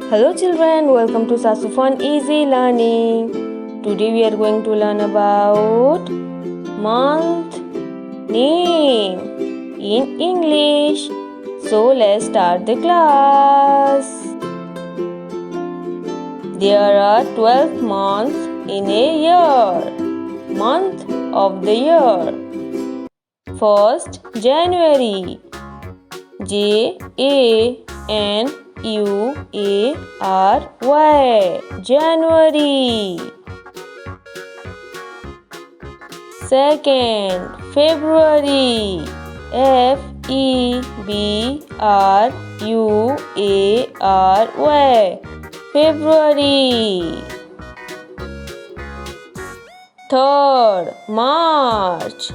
Hello children, welcome to Sasu Fun Easy Learning. Today we are going to learn about month name in English. So let's start the class. There are 12 months in a year. Month of the year. First, January. January. January. Second, February. February. February. Third, March.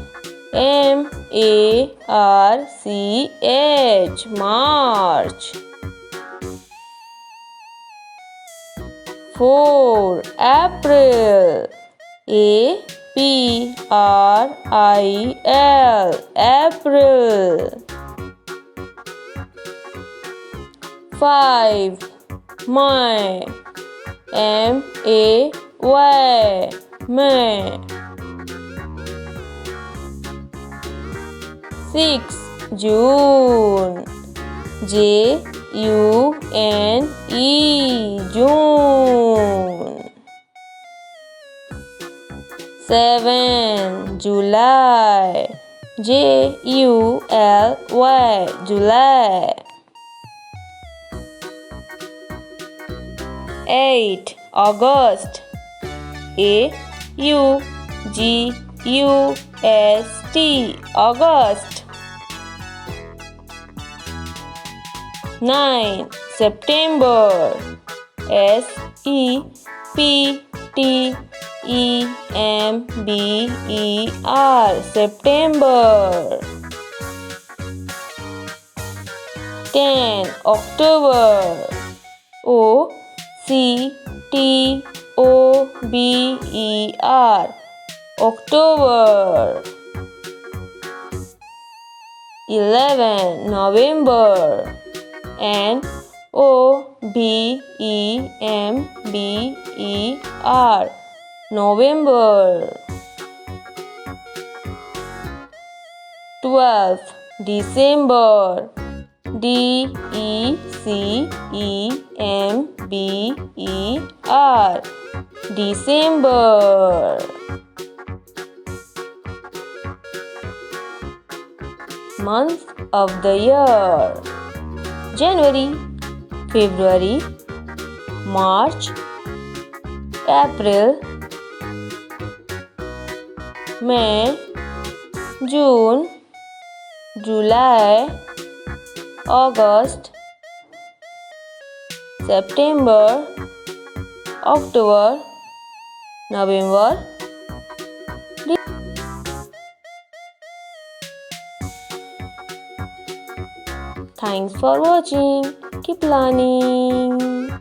March. Four, April. April. Five, May. May. Six, June. June. Seven, July. July. Eight, August. August. Nine, September. September. 10, October. October. 11, November. November. 12, December. December. Month of the year. January, February, March, April, May, June, July, August, September, October, November. Thanks for watching. Keep learning.